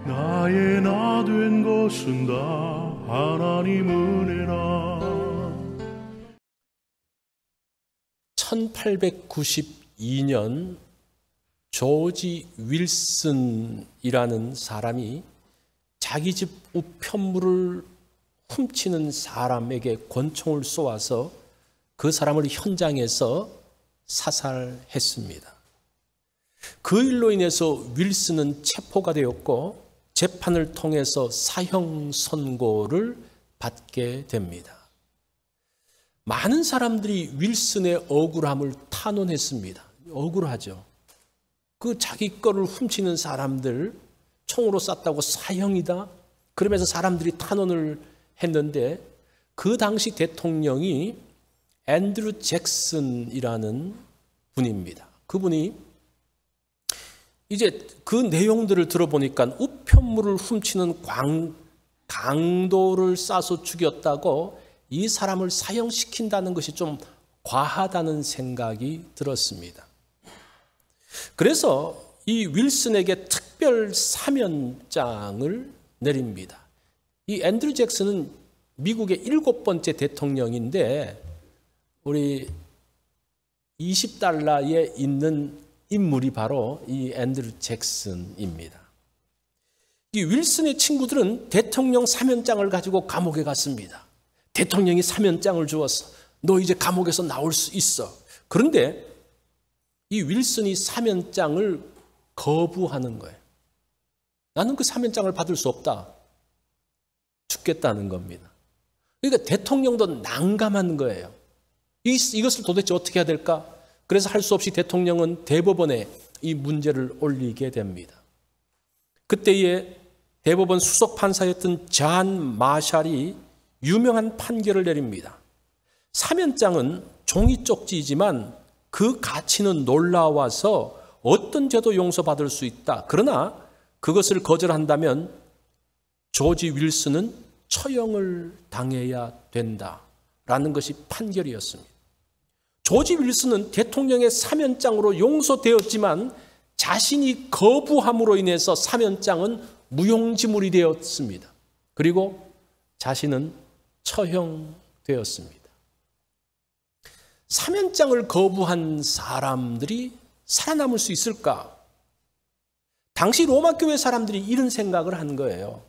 나의 나 된 것은 다 하나님 은혜라. 1892년 조지 윌슨이라는 사람이 자기 집 우편물을 훔치는 사람에게 권총을 쏘아서 그 사람을 현장에서 사살했습니다. 그 일로 인해서 윌슨은 체포가 되었고 재판을 통해서 사형 선고를 받게 됩니다. 많은 사람들이 윌슨의 억울함을 탄원했습니다. 억울하죠. 그 자기 거를 훔치는 사람들 총으로 쐈다고 사형이다. 그러면서 사람들이 탄원을 했는데 그 당시 대통령이 앤드루 잭슨이라는 분입니다. 그분이 이제 그 내용들을 들어보니까 우편물을 훔치는 강도를 쏴서 죽였다고 이 사람을 사형시킨다는 것이 좀 과하다는 생각이 들었습니다. 그래서 이 윌슨에게 특별 사면장을 내립니다. 이 앤드루 잭슨은 미국의 7번째 대통령인데 우리 $20에 있는 인물이 바로 이 앤드루 잭슨입니다. 이 윌슨의 친구들은 대통령 사면장을 가지고 감옥에 갔습니다. 대통령이 사면장을 주었어. 너 이제 감옥에서 나올 수 있어. 그런데 이 윌슨이 사면장을 거부하는 거예요. 나는 그 사면장을 받을 수 없다. 죽겠다는 겁니다. 그러니까 대통령도 난감한 거예요. 이것을 도대체 어떻게 해야 될까? 그래서 할 수 없이 대통령은 대법원에 이 문제를 올리게 됩니다. 그때에 대법원 수석 판사였던 존 마샬이 유명한 판결을 내립니다. 사면장은 종이 쪽지이지만 그 가치는 놀라워서 어떤 죄도 용서받을 수 있다. 그러나 그것을 거절한다면 조지 윌슨은 처형을 당해야 된다라는 것이 판결이었습니다. 조지 윌슨은 대통령의 사면장으로 용서되었지만 자신이 거부함으로 인해서 사면장은 무용지물이 되었습니다. 그리고 자신은 처형되었습니다. 사면장을 거부한 사람들이 살아남을 수 있을까? 당시 로마 교회 사람들이 이런 생각을 한 거예요.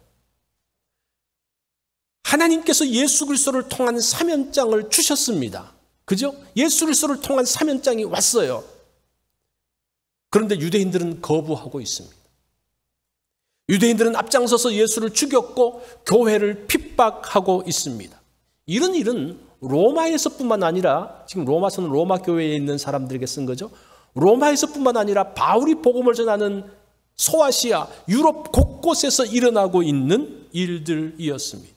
하나님께서 예수 그리스도를 통한 사면장을 주셨습니다. 그죠? 예수 그리스도를 통한 사면장이 왔어요. 그런데 유대인들은 거부하고 있습니다. 유대인들은 앞장서서 예수를 죽였고 교회를 핍박하고 있습니다. 이런 일은 로마에서뿐만 아니라 지금 로마서는 로마 교회에 있는 사람들에게 쓴 거죠. 로마에서뿐만 아니라 바울이 복음을 전하는 소아시아, 유럽 곳곳에서 일어나고 있는 일들이었습니다.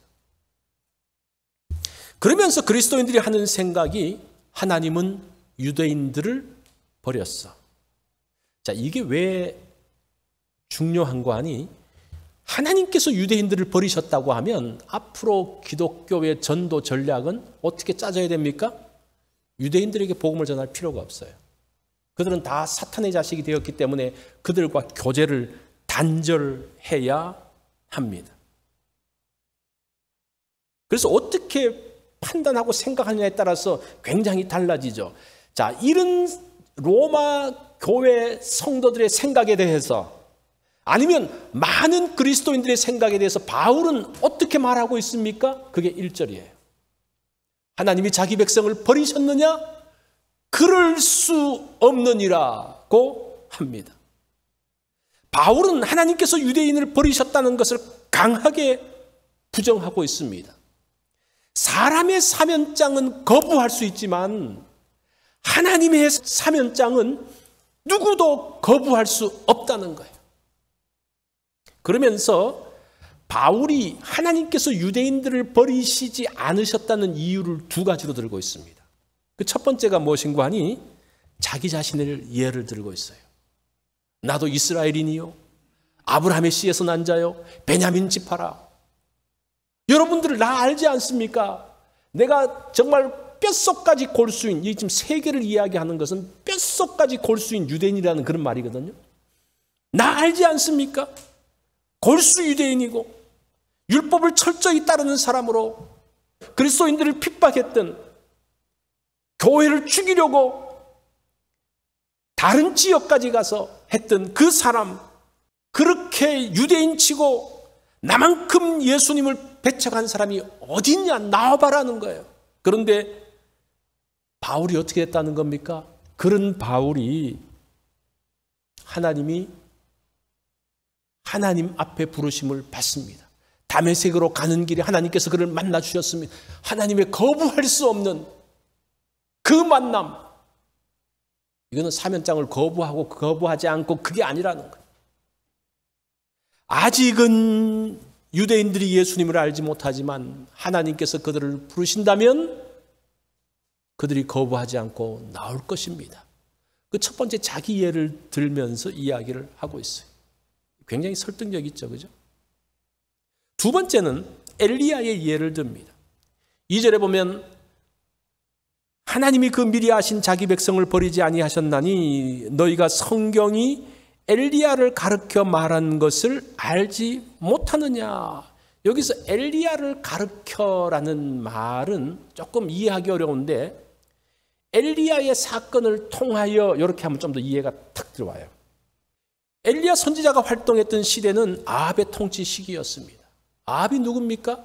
그러면서 그리스도인들이 하는 생각이 하나님은 유대인들을 버렸어. 자, 이게 왜 중요한 거 아니? 하나님께서 유대인들을 버리셨다고 하면 앞으로 기독교의 전도 전략은 어떻게 짜져야 됩니까? 유대인들에게 복음을 전할 필요가 없어요. 그들은 다 사탄의 자식이 되었기 때문에 그들과 교제를 단절해야 합니다. 그래서 어떻게 판단하고 생각하느냐에 따라서 굉장히 달라지죠. 자, 이런 로마 교회 성도들의 생각에 대해서 아니면 많은 그리스도인들의 생각에 대해서 바울은 어떻게 말하고 있습니까? 그게 1절이에요. 하나님이 자기 백성을 버리셨느냐? 그럴 수 없느니라고 합니다. 바울은 하나님께서 유대인을 버리셨다는 것을 강하게 부정하고 있습니다. 사람의 사면장은 거부할 수 있지만 하나님의 사면장은 누구도 거부할 수 없다는 거예요. 그러면서 바울이 하나님께서 유대인들을 버리시지 않으셨다는 이유를 2가지로 들고 있습니다. 그 첫 번째가 무엇인가 하니 자기 자신을 예를 들고 있어요. 나도 이스라엘인이요, 아브라함의 씨에서 난 자요, 베냐민 지파라. 여러분들 나 알지 않습니까? 내가 정말 뼛속까지 골수인, 이 지금 세계를 이야기하는 것은 뼛속까지 골수인 유대인이라는 그런 말이거든요. 나 알지 않습니까? 골수 유대인이고 율법을 철저히 따르는 사람으로 그리스도인들을 핍박했던, 교회를 죽이려고 다른 지역까지 가서 했던 그 사람, 그렇게 유대인치고 나만큼 예수님을 배척한 사람이 어딨냐, 나와봐라는 거예요. 그런데 바울이 어떻게 했다는 겁니까? 그런 바울이 하나님 앞에 부르심을 받습니다. 다메섹으로 가는 길에 하나님께서 그를 만나 주셨습니다. 하나님의 거부할 수 없는 그 만남, 이거는 사면장을 거부하고 거부하지 않고 그게 아니라는 거예요. 아직은 유대인들이 예수님을 알지 못하지만 하나님께서 그들을 부르신다면 그들이 거부하지 않고 나올 것입니다. 그 첫 번째 자기 예를 들면서 이야기를 하고 있어요. 굉장히 설득력 있죠, 그죠? 두 번째는 엘리야의 예를 듭니다. 2절에 보면 하나님이 그 미리 아신 자기 백성을 버리지 아니하셨나니 너희가 성경이 엘리야를 가르쳐 말한 것을 알지 못하느냐. 여기서 엘리야를 가르쳐라는 말은 조금 이해하기 어려운데 엘리야의 사건을 통하여 이렇게 하면 좀 더 이해가 탁 들어와요. 엘리야 선지자가 활동했던 시대는 아합의 통치 시기였습니다. 아합이 누굽니까?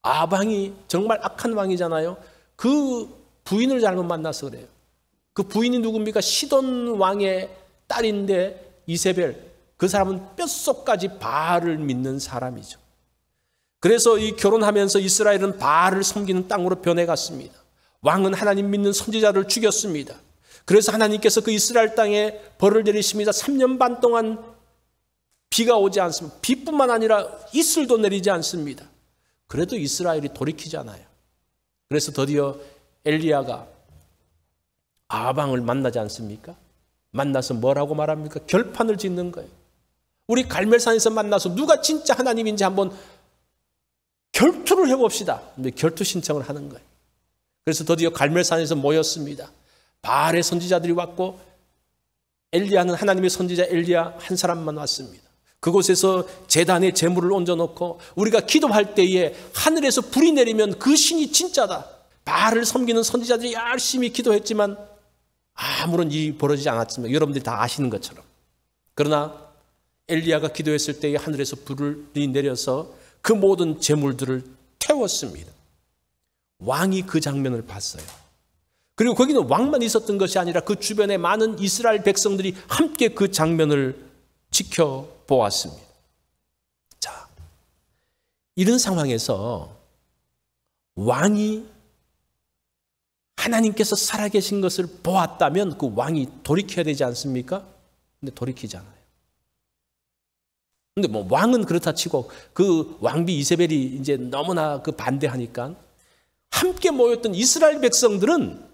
아합 왕이 정말 악한 왕이잖아요. 그 부인을 잘못 만나서 그래요. 그 부인이 누굽니까? 시돈 왕의 딸인데 이세벨. 그 사람은 뼛속까지 바알을 믿는 사람이죠. 그래서 이 결혼하면서 이스라엘은 바알을 섬기는 땅으로 변해갔습니다. 왕은 하나님 믿는 선지자를 죽였습니다. 그래서 하나님께서 그 이스라엘 땅에 벌을 내리십니다. 3년 반 동안 비가 오지 않습니다. 비뿐만 아니라 이슬도 내리지 않습니다. 그래도 이스라엘이 돌이키잖아요. 그래서 드디어 엘리야가 아합 왕을 만나지 않습니까? 만나서 뭐라고 말합니까? 결판을 짓는 거예요. 우리 갈멜산에서 만나서 누가 진짜 하나님인지 한번 결투를 해봅시다. 근데 결투 신청을 하는 거예요. 그래서 드디어 갈멜산에서 모였습니다. 바알의 선지자들이 왔고 엘리야는 하나님의 선지자 엘리야 한 사람만 왔습니다. 그곳에서 제단에 제물을 얹어놓고 우리가 기도할 때에 하늘에서 불이 내리면 그 신이 진짜다. 바알을 섬기는 선지자들이 열심히 기도했지만 아무런 일이 벌어지지 않았습니다. 여러분들이 다 아시는 것처럼. 그러나 엘리야가 기도했을 때에 하늘에서 불이 내려서 그 모든 제물들을 태웠습니다. 왕이 그 장면을 봤어요. 그리고 거기는 왕만 있었던 것이 아니라 그 주변에 많은 이스라엘 백성들이 함께 그 장면을 지켜보았습니다. 자, 이런 상황에서 왕이 하나님께서 살아계신 것을 보았다면 그 왕이 돌이켜야 되지 않습니까? 근데 돌이키지 않아요. 근데 뭐 왕은 그렇다 치고 그 왕비 이세벨이 이제 너무나 그 반대하니까 함께 모였던 이스라엘 백성들은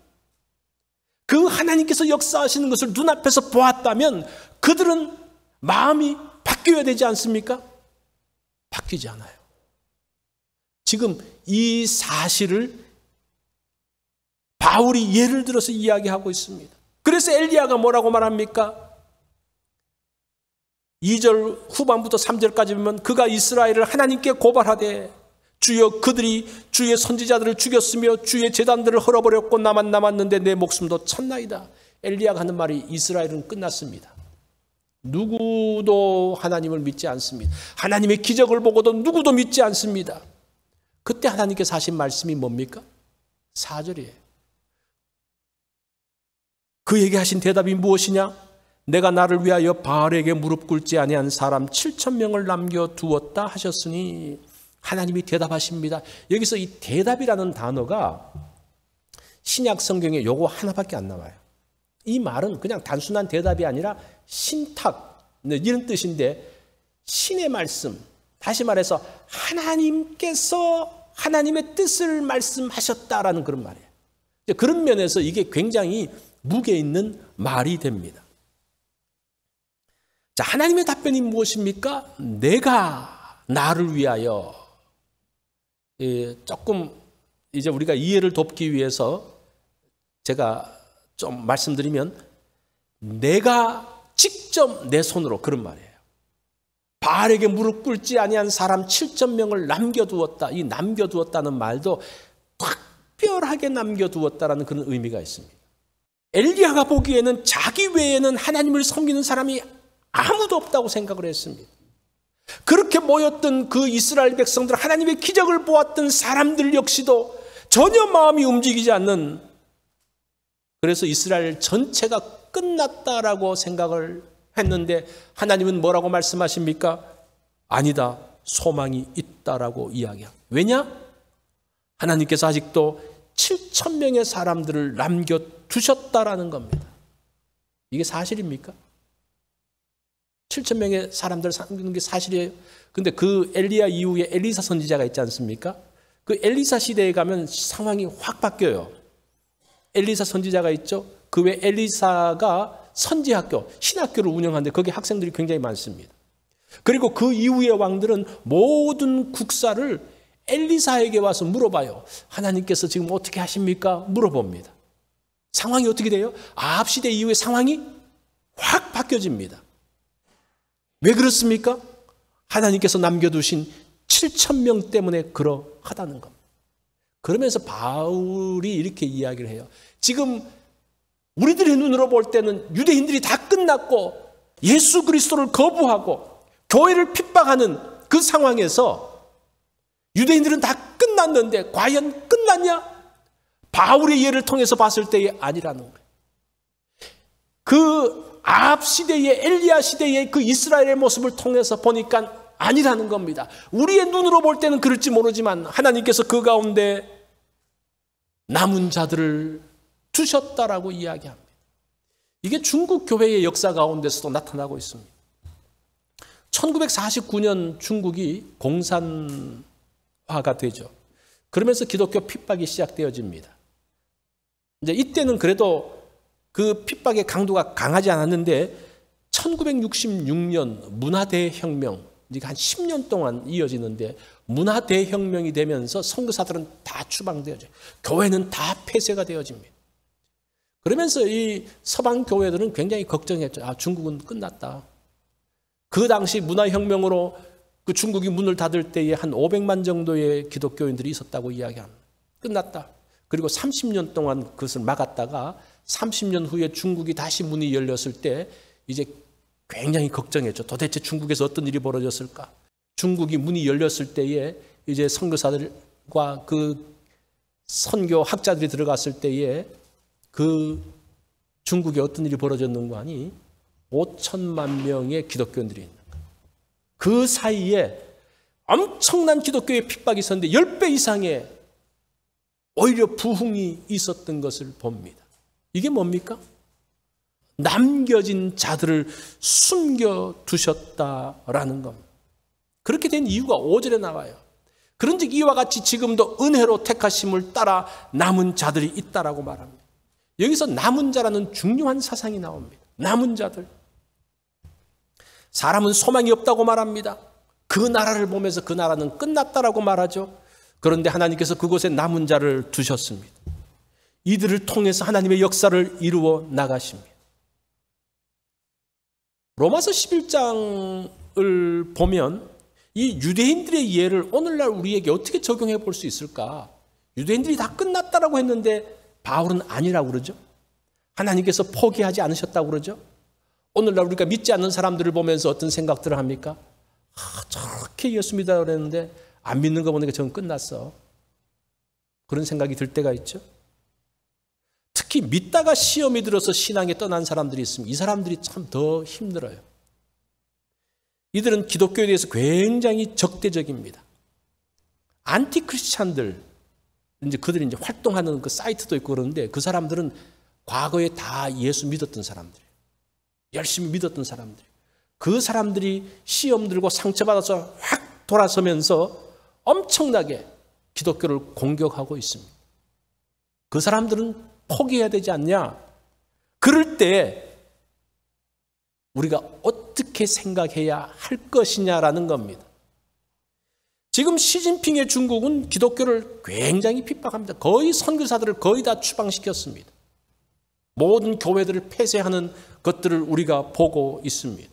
그 하나님께서 역사하시는 것을 눈앞에서 보았다면 그들은 마음이 바뀌어야 되지 않습니까? 바뀌지 않아요. 지금 이 사실을 바울이 예를 들어서 이야기하고 있습니다. 그래서 엘리야가 뭐라고 말합니까? 2절 후반부터 3절까지 보면 그가 이스라엘을 하나님께 고발하되 주여 그들이 주의 선지자들을 죽였으며 주의 제단들을 헐어버렸고 나만 남았는데 내 목숨도 쳤나이다. 엘리야가 하는 말이 이스라엘은 끝났습니다. 누구도 하나님을 믿지 않습니다. 하나님의 기적을 보고도 누구도 믿지 않습니다. 그때 하나님께서 하신 말씀이 뭡니까? 4절이에요. 그에게 하신 대답이 무엇이냐? 내가 나를 위하여 바알에게 무릎 꿇지 아니한 사람 7,000명을 남겨두었다 하셨으니 하나님이 대답하십니다. 여기서 이 대답이라는 단어가 신약 성경에 요거 하나밖에 안 나와요. 이 말은 그냥 단순한 대답이 아니라 신탁 이런 뜻인데 신의 말씀, 다시 말해서 하나님께서 하나님의 뜻을 말씀하셨다라는 그런 말이에요. 그런 면에서 이게 굉장히 무게 있는 말이 됩니다. 자, 하나님의 답변이 무엇입니까? 내가 나를 위하여. 조금 이제 우리가 이해를 돕기 위해서 제가 좀 말씀드리면 내가 직접 내 손으로 그런 말이에요. 바알에게 무릎 꿇지 아니한 사람 7,000명을 남겨두었다. 이 남겨두었다는 말도 특별하게 남겨두었다라는 그런 의미가 있습니다. 엘리야가 보기에는 자기 외에는 하나님을 섬기는 사람이 아무도 없다고 생각을 했습니다. 그렇게 모였던 그 이스라엘 백성들, 하나님의 기적을 보았던 사람들 역시도 전혀 마음이 움직이지 않는, 그래서 이스라엘 전체가 끝났다라고 생각을 했는데 하나님은 뭐라고 말씀하십니까? 아니다, 소망이 있다라고 이야기합니다. 왜냐? 하나님께서 아직도 7,000명의 사람들을 남겨두셨다라는 겁니다. 이게 사실입니까? 7,000명의 사람들을 남기는 게 사실이에요. 근데 그 엘리야 이후에 엘리사 선지자가 있지 않습니까? 그 엘리사 시대에 가면 상황이 확 바뀌어요. 엘리사 선지자가 있죠. 그 외 엘리사가 선지학교, 신학교를 운영하는데 거기 학생들이 굉장히 많습니다. 그리고 그 이후의 왕들은 모든 국사를 엘리사에게 와서 물어봐요. 하나님께서 지금 어떻게 하십니까? 물어봅니다. 상황이 어떻게 돼요? 아합 시대 이후에 상황이 확 바뀌어집니다. 왜 그렇습니까? 하나님께서 남겨두신 7,000명 때문에 그러하다는 겁니다. 그러면서 바울이 이렇게 이야기를 해요. 지금 우리들의 눈으로 볼 때는 유대인들이 다 끝났고 예수 그리스도를 거부하고 교회를 핍박하는 그 상황에서 유대인들은 다 끝났는데 과연 끝났냐? 바울의 예를 통해서 봤을 때에 아니라는 거예요. 그 아합 시대의 엘리야 시대의 그 이스라엘의 모습을 통해서 보니까 아니라는 겁니다. 우리의 눈으로 볼 때는 그럴지 모르지만 하나님께서 그 가운데 남은 자들을 두셨다라고 이야기합니다. 이게 중국 교회의 역사 가운데서도 나타나고 있습니다. 1949년 중국이 공산화가 되죠. 그러면서 기독교 핍박이 시작되어집니다. 이제 이때는 그래도 그 핍박의 강도가 강하지 않았는데 1966년 문화대혁명, 한 10년 동안 이어지는데 문화대혁명이 되면서 선교사들은 다 추방되어져요. 교회는 다 폐쇄가 되어집니다. 그러면서 이 서방 교회들은 굉장히 걱정했죠. 아, 중국은 끝났다. 그 당시 문화혁명으로 그 중국이 문을 닫을 때에 한 500만 정도의 기독교인들이 있었다고 이야기합니다. 끝났다. 그리고 30년 동안 그것을 막았다가 30년 후에 중국이 다시 문이 열렸을 때 이제 굉장히 걱정했죠. 도대체 중국에서 어떤 일이 벌어졌을까? 중국이 문이 열렸을 때에 이제 선교사들과 그 선교 학자들이 들어갔을 때에 그 중국에 어떤 일이 벌어졌는가 하니 5천만 명의 기독교인들이 있는 거예요. 그 사이에 엄청난 기독교의 핍박이 있었는데 10배 이상의 오히려 부흥이 있었던 것을 봅니다. 이게 뭡니까? 남겨진 자들을 숨겨두셨다라는 겁니다. 그렇게 된 이유가 5절에 나와요. 그런즉 이와 같이 지금도 은혜로 택하심을 따라 남은 자들이 있다라고 말합니다. 여기서 남은 자라는 중요한 사상이 나옵니다. 남은 자들. 사람은 소망이 없다고 말합니다. 그 나라를 보면서 그 나라는 끝났다라고 말하죠. 그런데 하나님께서 그곳에 남은 자를 두셨습니다. 이들을 통해서 하나님의 역사를 이루어 나가십니다. 로마서 11장을 보면 이 유대인들의 예를 오늘날 우리에게 어떻게 적용해 볼 수 있을까? 유대인들이 다 끝났다라고 했는데 바울은 아니라고 그러죠. 하나님께서 포기하지 않으셨다고 그러죠. 오늘날 우리가 믿지 않는 사람들을 보면서 어떤 생각들을 합니까? 저렇게 예수 믿으라고 그랬는데 안 믿는 거 보니까 저건 끝났어. 그런 생각이 들 때가 있죠. 특히 믿다가 시험이 들어서 신앙에 떠난 사람들이 있습니다. 이 사람들이 참 더 힘들어요. 이들은 기독교에 대해서 굉장히 적대적입니다. 안티크리스찬들, 이제 그들이 이제 활동하는 그 사이트도 있고 그러는데 그 사람들은 과거에 다 예수 믿었던 사람들이에요. 열심히 믿었던 사람들. 그 사람들이 시험 들고 상처받아서 확 돌아서면서 엄청나게 기독교를 공격하고 있습니다. 그 사람들은 포기해야 되지 않냐? 그럴 때 우리가 어떻게 생각해야 할 것이냐라는 겁니다. 지금 시진핑의 중국은 기독교를 굉장히 핍박합니다. 거의 선교사들을 거의 다 추방시켰습니다. 모든 교회들을 폐쇄하는 것들을 우리가 보고 있습니다.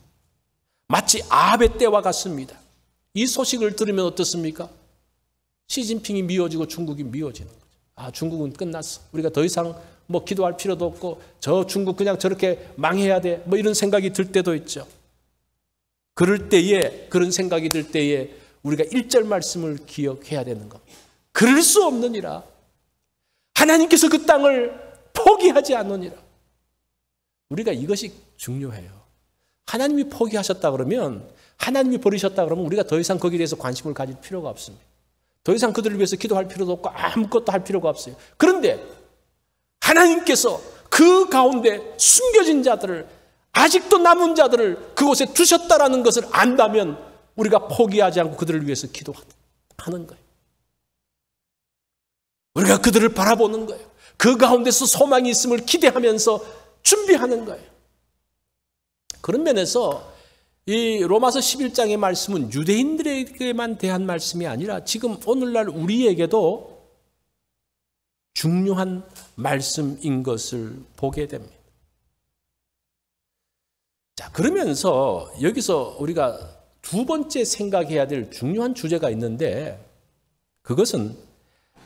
마치 아합의 때와 같습니다. 이 소식을 들으면 어떻습니까? 시진핑이 미워지고 중국이 미워지는 거죠. 아, 중국은 끝났어. 우리가 더 이상 뭐 기도할 필요도 없고 저 중국 그냥 저렇게 망해야 돼. 뭐 이런 생각이 들 때도 있죠. 그럴 때에, 그런 생각이 들 때에 우리가 1절 말씀을 기억해야 되는 겁니다. 그럴 수 없느니라. 하나님께서 그 땅을 포기하지 않느니라. 우리가 이것이 중요해요. 하나님이 포기하셨다 그러면, 하나님이 버리셨다 그러면 우리가 더 이상 거기에 대해서 관심을 가질 필요가 없습니다. 더 이상 그들을 위해서 기도할 필요도 없고 아무것도 할 필요가 없어요. 그런데 하나님께서 그 가운데 숨겨진 자들을, 아직도 남은 자들을 그곳에 두셨다라는 것을 안다면 우리가 포기하지 않고 그들을 위해서 기도하는 거예요. 우리가 그들을 바라보는 거예요. 그 가운데서 소망이 있음을 기대하면서 준비하는 거예요. 그런 면에서 이 로마서 11장의 말씀은 유대인들에게만 대한 말씀이 아니라 지금 오늘날 우리에게도 중요한 말씀인 것을 보게 됩니다. 자, 그러면서 여기서 우리가 두 번째 생각해야 될 중요한 주제가 있는데, 그것은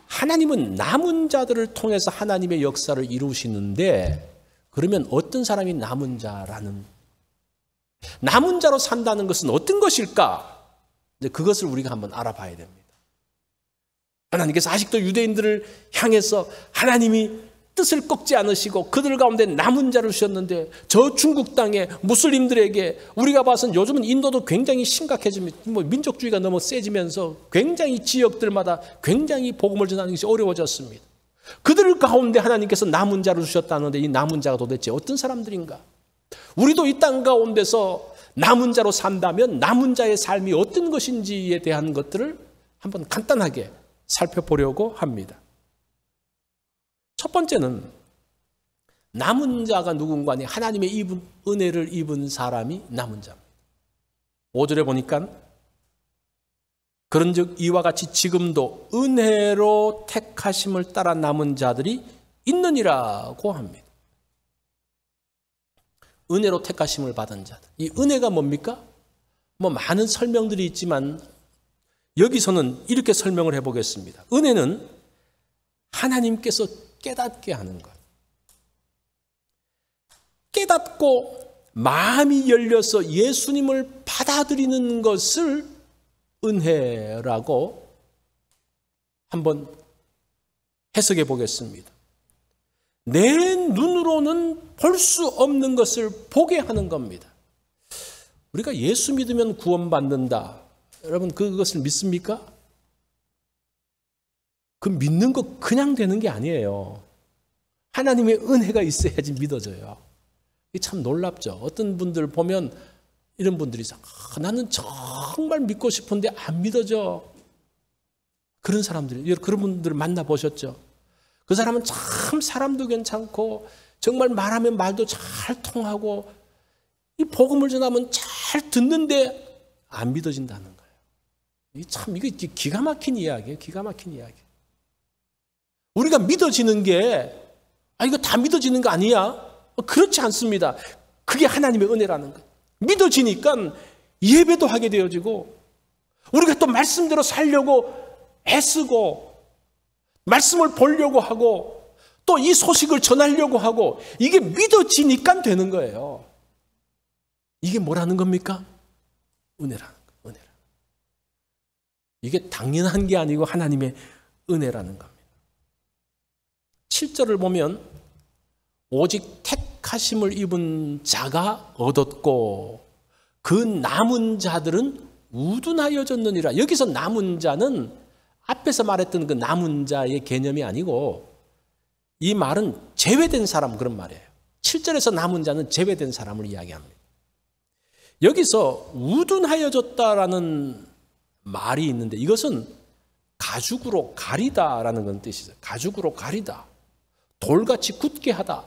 하나님은 남은 자들을 통해서 하나님의 역사를 이루시는데, 그러면 어떤 사람이 남은 자라는, 남은 자로 산다는 것은 어떤 것일까? 그것을 우리가 한번 알아봐야 됩니다. 하나님께서 아직도 유대인들을 향해서 하나님이 뜻을 꺾지 않으시고 그들 가운데 남은 자를 주셨는데, 저 중국 땅에 무슬림들에게, 우리가 봐서는 요즘은 인도도 굉장히 심각해집니다. 뭐 민족주의가 너무 세지면서 굉장히 지역들마다 굉장히 복음을 전하는 것이 어려워졌습니다. 그들 가운데 하나님께서 남은 자를 주셨다는데 이 남은 자가 도대체 어떤 사람들인가? 우리도 이 땅 가운데서 남은 자로 산다면 남은 자의 삶이 어떤 것인지에 대한 것들을 한번 간단하게 살펴보려고 합니다. 첫 번째는 남은 자가 누군가 하니 하나님의 은혜를 입은 사람이 남은 자입니다. 5절에 보니까 그런즉 이와 같이 지금도 은혜로 택하심을 따라 남은 자들이 있느니라고 합니다. 은혜로 택하심을 받은 자들. 이 은혜가 뭡니까? 뭐 많은 설명들이 있지만 여기서는 이렇게 설명을 해보겠습니다. 은혜는 하나님께서 깨닫게 하는 것. 깨닫고 마음이 열려서 예수님을 받아들이는 것을 은혜라고 한번 해석해 보겠습니다. 내 눈으로는 볼 수 없는 것을 보게 하는 겁니다. 우리가 예수 믿으면 구원받는다. 여러분 그것을 믿습니까? 그 믿는 거 그냥 되는 게 아니에요. 하나님의 은혜가 있어야지 믿어져요. 이게 참 놀랍죠. 어떤 분들 보면 이런 분들이 있어요. 나는 정말 믿고 싶은데 안 믿어져. 그런 사람들, 그런 분들을 만나보셨죠? 그 사람은 참 사람도 괜찮고 정말 말하면 말도 잘 통하고 이 복음을 전하면 잘 듣는데 안 믿어진다는 거예요. 참 이게 기가 막힌 이야기예요. 기가 막힌 이야기. 우리가 믿어지는 게 이거 다 믿어지는 거 아니야? 그렇지 않습니다. 그게 하나님의 은혜라는 거예요. 믿어지니까 예배도 하게 되어지고 우리가 또 말씀대로 살려고 애쓰고 말씀을 보려고 하고 또 이 소식을 전하려고 하고 이게 믿어지니까 되는 거예요. 이게 뭐라는 겁니까? 은혜라는 거예요. 은혜라. 이게 당연한 게 아니고 하나님의 은혜라는 겁니다. 7절을 보면 오직 택하심을 입은 자가 얻었고 그 남은 자들은 우둔하여졌느니라. 여기서 남은 자는 앞에서 말했던 그 남은 자의 개념이 아니고 이 말은 제외된 사람 그런 말이에요. 7절에서 남은 자는 제외된 사람을 이야기합니다. 여기서 우둔하여졌다라는 말이 있는데 이것은 가죽으로 가리다라는 건 뜻이죠. 가죽으로 가리다. 돌같이 굳게 하다.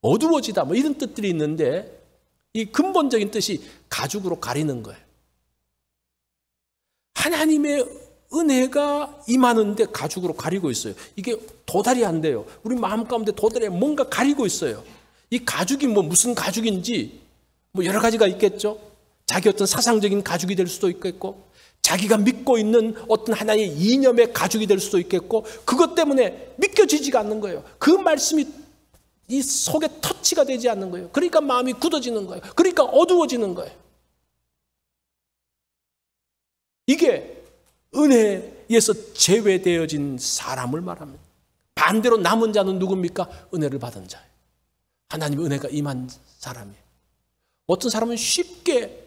어두워지다. 뭐 이런 뜻들이 있는데 이 근본적인 뜻이 가죽으로 가리는 거예요. 하나님의 은혜가 임하는데 가죽으로 가리고 있어요. 이게 도달이 안 돼요. 우리 마음 가운데 도달에 뭔가 가리고 있어요. 이 가죽이 뭐 무슨 가죽인지 뭐 여러 가지가 있겠죠. 자기 어떤 사상적인 가죽이 될 수도 있겠고, 자기가 믿고 있는 어떤 하나의 이념의 가죽이 될 수도 있겠고, 그것 때문에 믿겨지지가 않는 거예요. 그 말씀이 이 속에 터치가 되지 않는 거예요. 그러니까 마음이 굳어지는 거예요. 그러니까 어두워지는 거예요. 이게 은혜에서 제외되어진 사람을 말합니다. 반대로 남은 자는 누굽니까? 은혜를 받은 자예요. 하나님의 은혜가 임한 사람이에요. 어떤 사람은 쉽게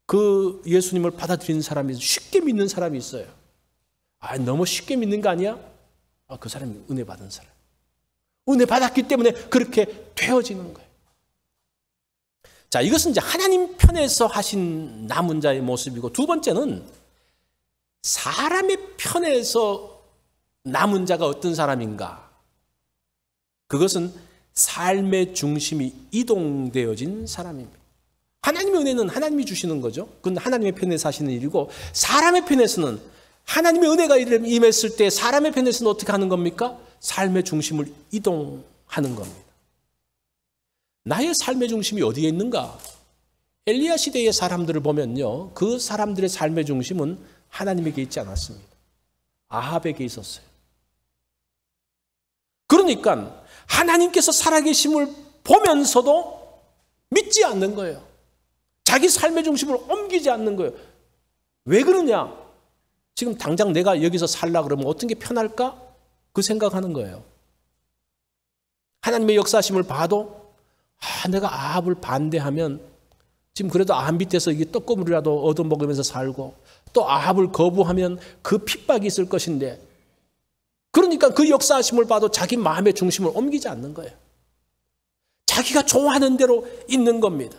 그 예수님을 받아들이는 사람이 있어요. 쉽게 믿는 사람이 있어요. 너무 쉽게 믿는 거 아니야? 그 사람이 은혜 받은 사람. 은혜 받았기 때문에 그렇게 되어지는 거예요. 자, 이것은 이제 하나님 편에서 하신 남은 자의 모습이고, 두 번째는 사람의 편에서 남은 자가 어떤 사람인가? 그것은 삶의 중심이 이동되어진 사람입니다. 하나님의 은혜는 하나님이 주시는 거죠. 그건 하나님의 편에서 하시는 일이고, 사람의 편에서는 하나님의 은혜가 임했을 때 사람의 편에서는 어떻게 하는 겁니까? 삶의 중심을 이동하는 겁니다. 나의 삶의 중심이 어디에 있는가? 엘리야 시대의 사람들을 보면요, 그 사람들의 삶의 중심은 하나님에게 있지 않았습니다. 아합에게 있었어요. 그러니까 하나님께서 살아계심을 보면서도 믿지 않는 거예요. 자기 삶의 중심을 옮기지 않는 거예요. 왜 그러냐? 지금 당장 내가 여기서 살라 그러면 어떤 게 편할까? 그 생각하는 거예요. 하나님의 역사하심을 봐도 내가 아합을 반대하면 지금 그래도 아합 밑에서 이게 떡고물이라도 얻어먹으면서 살고, 또 아합을 거부하면 그 핍박이 있을 것인데, 그러니까 그 역사하심을 봐도 자기 마음의 중심을 옮기지 않는 거예요. 자기가 좋아하는 대로 있는 겁니다.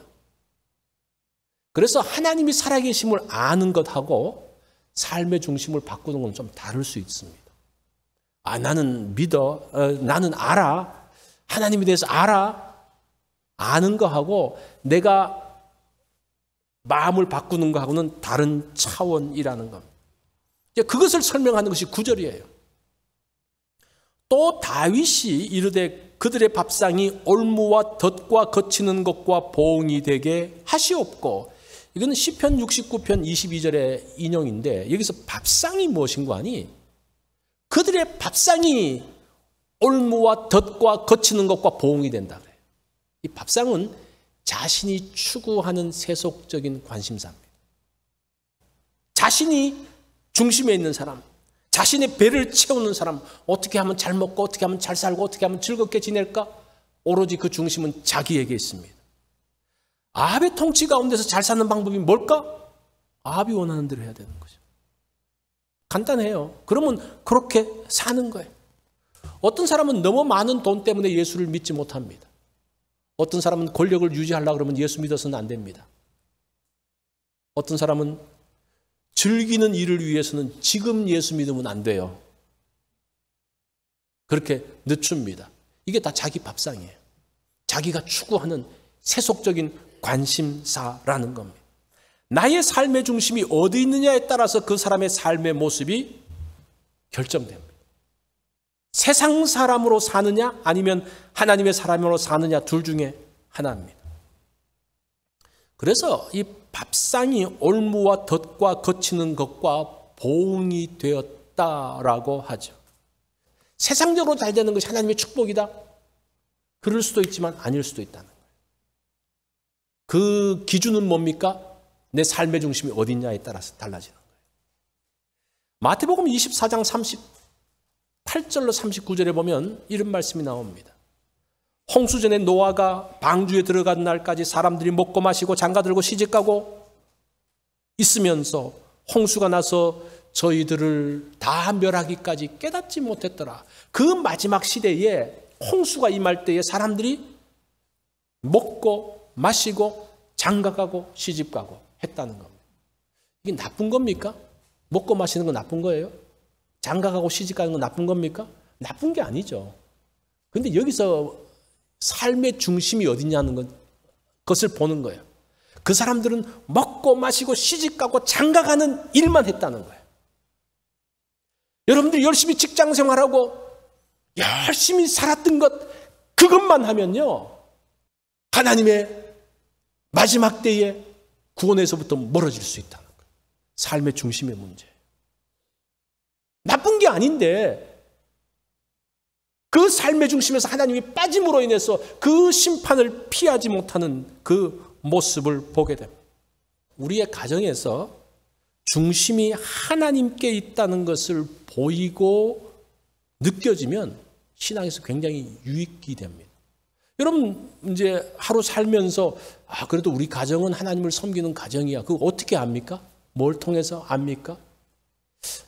그래서 하나님이 살아계심을 아는 것하고 삶의 중심을 바꾸는 건 좀 다를 수 있습니다. 나는 믿어, 나는 알아, 하나님에 대해서 알아, 아는 거하고 내가 마음을 바꾸는 거하고는 다른 차원이라는 겁니다. 그것을 설명하는 것이 9절이에요. 또 다윗이 이르되 그들의 밥상이 올무와 덫과 거치는 것과 보응이 되게 하시옵고, 이거는 시편 69편 22절의 인용인데, 여기서 밥상이 무엇인가 하니, 그들의 밥상이 올무와 덫과 거치는 것과 보응이 된다 그래요. 이 밥상은 자신이 추구하는 세속적인 관심사입니다. 자신이 중심에 있는 사람, 자신의 배를 채우는 사람, 어떻게 하면 잘 먹고, 어떻게 하면 잘 살고, 어떻게 하면 즐겁게 지낼까? 오로지 그 중심은 자기에게 있습니다. 아합의 통치 가운데서 잘 사는 방법이 뭘까? 아합이 원하는 대로 해야 되는 거죠. 간단해요. 그러면 그렇게 사는 거예요. 어떤 사람은 너무 많은 돈 때문에 예수를 믿지 못합니다. 어떤 사람은 권력을 유지하려고 그러면 예수 믿어서는 안 됩니다. 어떤 사람은 즐기는 일을 위해서는 지금 예수 믿으면 안 돼요. 그렇게 늦춥니다. 이게 다 자기 밥상이에요. 자기가 추구하는 세속적인 관심사라는 겁니다. 나의 삶의 중심이 어디 있느냐에 따라서 그 사람의 삶의 모습이 결정됩니다. 세상 사람으로 사느냐 아니면 하나님의 사람으로 사느냐, 둘 중에 하나입니다. 그래서 이 밥상이 올무와 덫과 거치는 것과 보응이 되었다라고 하죠. 세상적으로 잘 되는 것이 하나님의 축복이다? 그럴 수도 있지만 아닐 수도 있다는 거예요. 그 기준은 뭡니까? 내 삶의 중심이 어디냐에 따라서 달라지는 거예요. 마태복음 24장 38절로 39절에 보면 이런 말씀이 나옵니다. 홍수전에 노아가 방주에 들어간 날까지 사람들이 먹고 마시고 장가들고 시집가고 있으면서 홍수가 나서 저희들을 다 멸하기까지 깨닫지 못했더라. 그 마지막 시대에 홍수가 임할 때에 사람들이 먹고 마시고 장가가고 시집가고 했다는 겁니다. 이게 나쁜 겁니까? 먹고 마시는 건 나쁜 거예요? 장가가고 시집가는 건 나쁜 겁니까? 나쁜 게 아니죠. 그런데 여기서 삶의 중심이 어디냐는 것을 보는 거예요. 그 사람들은 먹고 마시고 시집가고 장가가는 일만 했다는 거예요. 여러분들이 열심히 직장 생활하고 열심히 살았던 것, 그것만 하면요, 하나님의 마지막 때에 구원에서부터 멀어질 수 있다는 거예요. 삶의 중심의 문제. 나쁜 게 아닌데 그 삶의 중심에서 하나님이 빠짐으로 인해서 그 심판을 피하지 못하는 그 모습을 보게 됩니다. 우리의 가정에서 중심이 하나님께 있다는 것을 보이고 느껴지면 신앙에서 굉장히 유익이 됩니다. 여러분 이제 하루 살면서 그래도 우리 가정은 하나님을 섬기는 가정이야. 그거 어떻게 압니까? 뭘 통해서 압니까?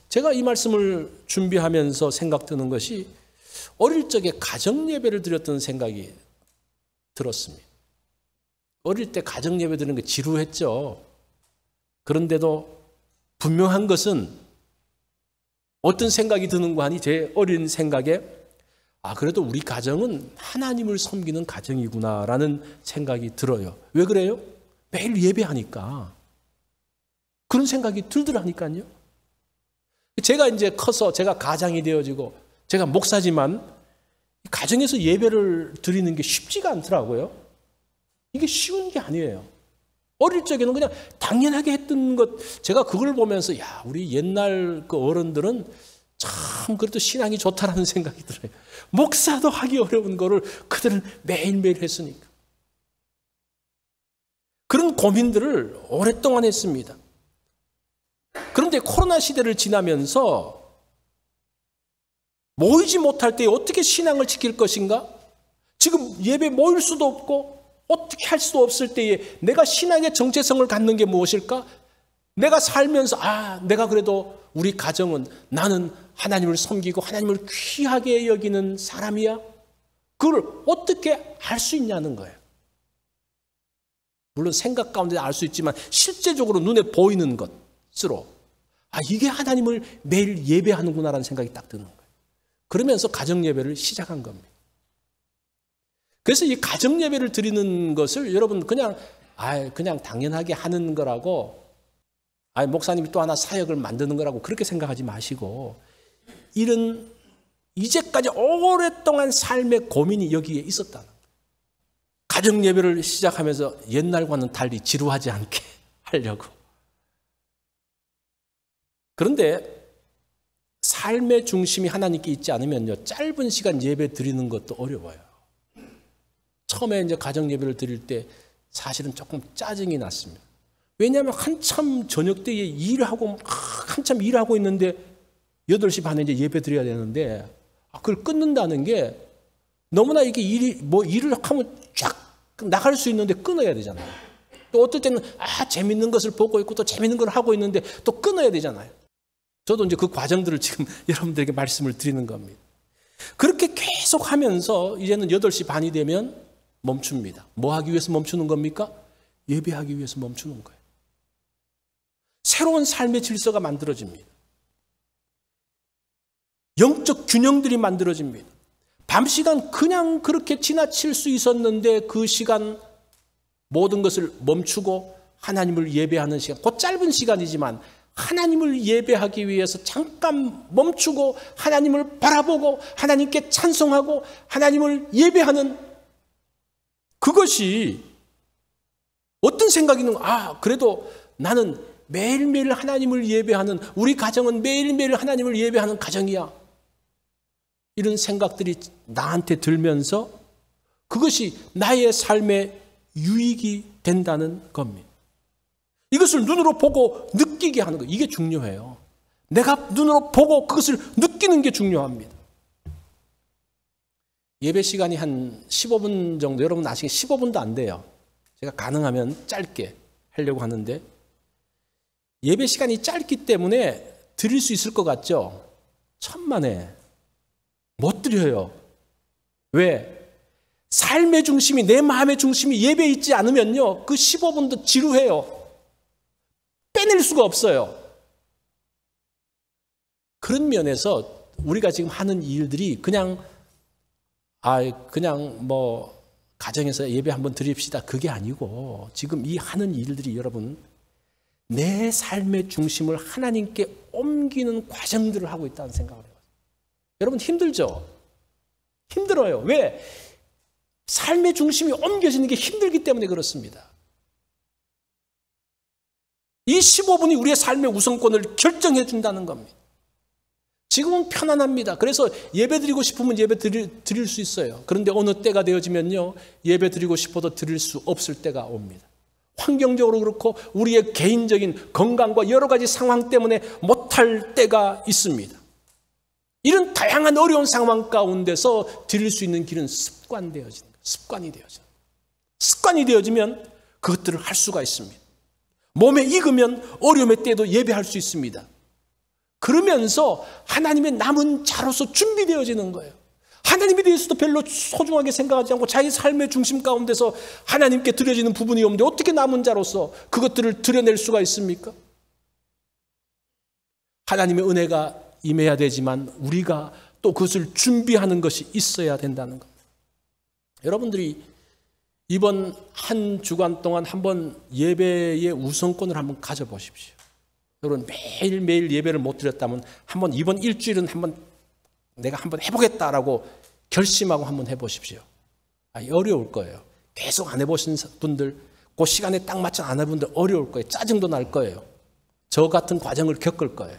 제가 이 말씀을 준비하면서 생각드는 것이 어릴 적에 가정 예배를 드렸던 생각이 들었습니다. 어릴 때 가정 예배 드리는 게 지루했죠. 그런데도 분명한 것은 어떤 생각이 드는가 하니 제 어린 생각에 그래도 우리 가정은 하나님을 섬기는 가정이구나라는 생각이 들어요. 왜 그래요? 매일 예배하니까. 그런 생각이 들더라니까요. 제가 이제 커서 제가 가장이 되어지고 제가 목사지만 가정에서 예배를 드리는 게 쉽지가 않더라고요. 이게 쉬운 게 아니에요. 어릴 적에는 그냥 당연하게 했던 것, 제가 그걸 보면서 우리 옛날 그 어른들은 참 그래도 신앙이 좋다라는 생각이 들어요. 목사도 하기 어려운 거를 그들은 매일매일 했으니까. 그런 고민들을 오랫동안 했습니다. 그런데 코로나 시대를 지나면서 모이지 못할 때 어떻게 신앙을 지킬 것인가? 지금 예배 모일 수도 없고 어떻게 할 수도 없을 때에 내가 신앙의 정체성을 갖는 게 무엇일까? 내가 살면서 내가 그래도 우리 가정은 나는 하나님을 섬기고 하나님을 귀하게 여기는 사람이야? 그걸 어떻게 알 수 있냐는 거예요. 물론 생각 가운데 알 수 있지만 실제적으로 눈에 보이는 것으로 이게 하나님을 매일 예배하는구나라는 생각이 딱 드는 거예요. 그러면서 가정 예배를 시작한 겁니다. 그래서 이 가정 예배를 드리는 것을 여러분 그냥 당연하게 하는 거라고 목사님이 또 하나 사역을 만드는 거라고 그렇게 생각하지 마시고 이런 이제까지 오랫동안 삶의 고민이 여기에 있었다는 거예요. 가정 예배를 시작하면서 옛날과는 달리 지루하지 않게 하려고. 그런데 삶의 중심이 하나님께 있지 않으면요, 짧은 시간 예배 드리는 것도 어려워요. 처음에 이제 가정 예배를 드릴 때 사실은 조금 짜증이 났습니다. 왜냐하면 한참 저녁 때에 일하고 한참 일하고 있는데 8시 반에 이제 예배 드려야 되는데 그걸 끊는다는 게 너무나 이게 일을 하면 쫙 나갈 수 있는데 끊어야 되잖아요. 또 어떨 때는 재밌는 것을 보고 있고 또 재밌는 걸 하고 있는데 또 끊어야 되잖아요. 저도 이제 그 과정들을 지금 여러분들에게 말씀을 드리는 겁니다. 그렇게 계속 하면서 이제는 8시 반이 되면 멈춥니다. 뭐 하기 위해서 멈추는 겁니까? 예배하기 위해서 멈추는 거예요. 새로운 삶의 질서가 만들어집니다. 영적 균형들이 만들어집니다. 밤 시간 그냥 그렇게 지나칠 수 있었는데 그 시간 모든 것을 멈추고 하나님을 예배하는 시간, 그 짧은 시간이지만 하나님을 예배하기 위해서 잠깐 멈추고 하나님을 바라보고 하나님께 찬송하고 하나님을 예배하는 그것이 어떤 생각이 있는 그래도 나는 매일매일 하나님을 예배하는, 우리 가정은 매일매일 하나님을 예배하는 가정이야. 이런 생각들이 나한테 들면서 그것이 나의 삶의 유익이 된다는 겁니다. 이것을 눈으로 보고 느끼게 하는 거, 이게 중요해요. 내가 눈으로 보고 그것을 느끼는 게 중요합니다. 예배 시간이 한 15분 정도, 여러분 아시게 15분도 안 돼요. 제가 가능하면 짧게 하려고 하는데 예배 시간이 짧기 때문에 드릴 수 있을 것 같죠? 천만에 못 드려요. 왜? 삶의 중심이, 내 마음의 중심이 예배에 있지 않으면요, 그 15분도 지루해요. 빼낼 수가 없어요. 그런 면에서 우리가 지금 하는 일들이 그냥 가정에서 예배 한번 드립시다, 그게 아니고 지금 이 하는 일들이 여러분 내 삶의 중심을 하나님께 옮기는 과정들을 하고 있다는 생각을 해요. 여러분 힘들죠? 힘들어요. 왜? 삶의 중심이 옮겨지는 게 힘들기 때문에 그렇습니다. 이 15분이 우리의 삶의 우선권을 결정해 준다는 겁니다. 지금은 편안합니다. 그래서 예배 드리고 싶으면 예배 드릴 수 있어요. 그런데 어느 때가 되어지면요, 예배 드리고 싶어도 드릴 수 없을 때가 옵니다. 환경적으로 그렇고 우리의 개인적인 건강과 여러 가지 상황 때문에 못할 때가 있습니다. 이런 다양한 어려운 상황 가운데서 드릴 수 있는 길은 습관이 되어지면 그것들을 할 수가 있습니다. 몸에 익으면 어려움의 때에도 예배할 수 있습니다. 그러면서 하나님의 남은 자로서 준비되어지는 거예요. 하나님에 대해서도 별로 소중하게 생각하지 않고 자기 삶의 중심 가운데서 하나님께 드려지는 부분이 없는데 어떻게 남은 자로서 그것들을 드려낼 수가 있습니까? 하나님의 은혜가 임해야 되지만 우리가 또 그것을 준비하는 것이 있어야 된다는 겁니다. 여러분들이 이번 한 주간 동안 한번 예배의 우선권을 한번 가져보십시오. 여러분 매일매일 예배를 못 드렸다면 한번 이번 일주일은 내가 한번 해보겠다라고 결심하고 한번 해보십시오. 어려울 거예요. 계속 안 해보신 분들, 그 시간에 딱 맞춰 안 해본 분들 어려울 거예요. 짜증도 날 거예요. 저 같은 과정을 겪을 거예요.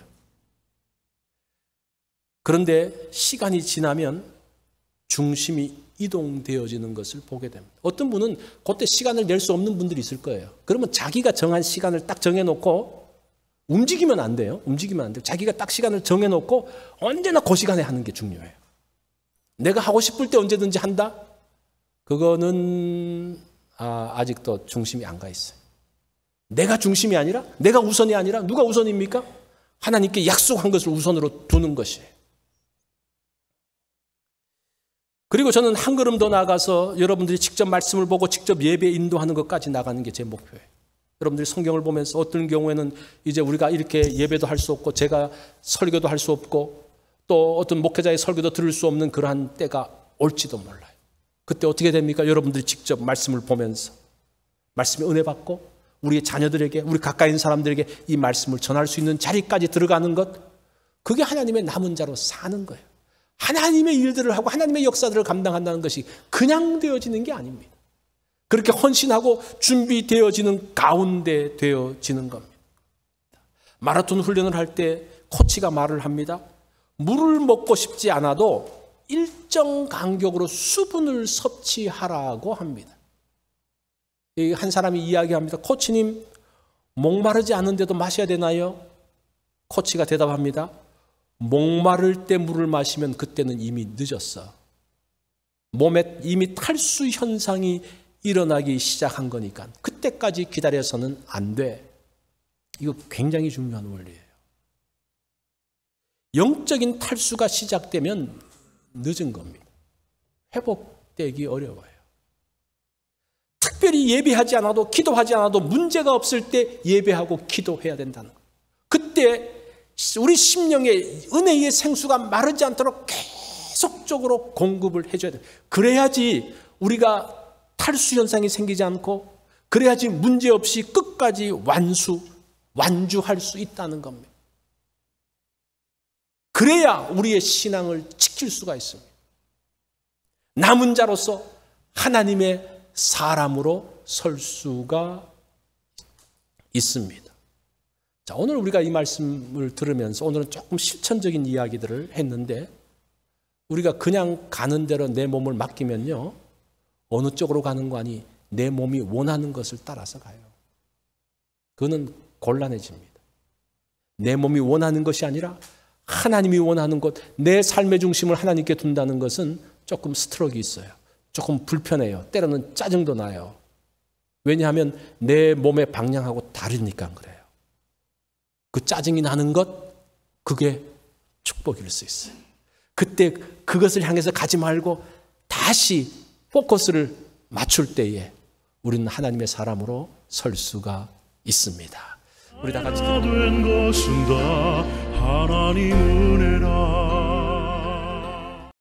그런데 시간이 지나면 중심이 이동되어지는 것을 보게 됩니다. 어떤 분은 그때 시간을 낼 수 없는 분들이 있을 거예요. 그러면 자기가 정한 시간을 딱 정해놓고 움직이면 안 돼요. 자기가 딱 시간을 정해놓고 언제나 그 시간에 하는 게 중요해요. 내가 하고 싶을 때 언제든지 한다? 그거는 아직도 중심이 안 가 있어요. 내가 중심이 아니라, 내가 우선이 아니라 누가 우선입니까? 하나님께 약속한 것을 우선으로 두는 것이에요. 그리고 저는 한 걸음 더 나아가서 여러분들이 직접 말씀을 보고 직접 예배 인도하는 것까지 나가는 게 제 목표예요. 여러분들이 성경을 보면서 어떤 경우에는 이제 우리가 이렇게 예배도 할 수 없고 제가 설교도 할 수 없고 또 어떤 목회자의 설교도 들을 수 없는 그러한 때가 올지도 몰라요. 그때 어떻게 됩니까? 여러분들이 직접 말씀을 보면서 말씀의 은혜 받고 우리의 자녀들에게, 우리 가까이 있는 사람들에게 이 말씀을 전할 수 있는 자리까지 들어가는 것, 그게 하나님의 남은 자로 사는 거예요. 하나님의 일들을 하고 하나님의 역사들을 감당한다는 것이 그냥 되어지는 게 아닙니다. 그렇게 헌신하고 준비되어지는 가운데 되어지는 겁니다. 마라톤 훈련을 할 때 코치가 말을 합니다. 물을 먹고 싶지 않아도 일정 간격으로 수분을 섭취하라고 합니다. 한 사람이 이야기합니다. 코치님, 목마르지 않은데도 마셔야 되나요? 코치가 대답합니다. 목마를 때 물을 마시면 그때는 이미 늦었어. 몸에 이미 탈수 현상이 일어나기 시작한 거니까 그때까지 기다려서는 안 돼. 이거 굉장히 중요한 원리예요. 영적인 탈수가 시작되면 늦은 겁니다. 회복되기 어려워요. 특별히 예배하지 않아도, 기도하지 않아도 문제가 없을 때 예배하고 기도해야 된다는 거예요. 그때 우리 심령의 은혜의 생수가 마르지 않도록 계속적으로 공급을 해줘야 돼요. 그래야지 우리가 탈수 현상이 생기지 않고, 그래야지 문제없이 끝까지 완주할 수 있다는 겁니다. 그래야 우리의 신앙을 지킬 수가 있습니다. 남은 자로서 하나님의 사람으로 설 수가 있습니다. 자, 오늘 우리가 이 말씀을 들으면서 오늘은 조금 실천적인 이야기들을 했는데, 우리가 그냥 가는 대로 내 몸을 맡기면요, 어느 쪽으로 가는 거 아니 내 몸이 원하는 것을 따라서 가요. 그거는 곤란해집니다. 내 몸이 원하는 것이 아니라 하나님이 원하는 것, 내 삶의 중심을 하나님께 둔다는 것은 조금 스트로크 있어요. 조금 불편해요. 때로는 짜증도 나요. 왜냐하면 내 몸의 방향하고 다르니까 그래요. 그 짜증이 나는 것, 그게 축복일 수 있어요. 그때 그것을 향해서 가지 말고 다시 포커스를 맞출 때에 우리는 하나님의 사람으로 설 수가 있습니다. 우리 다 같이 된 것은 다 하나님 은혜라.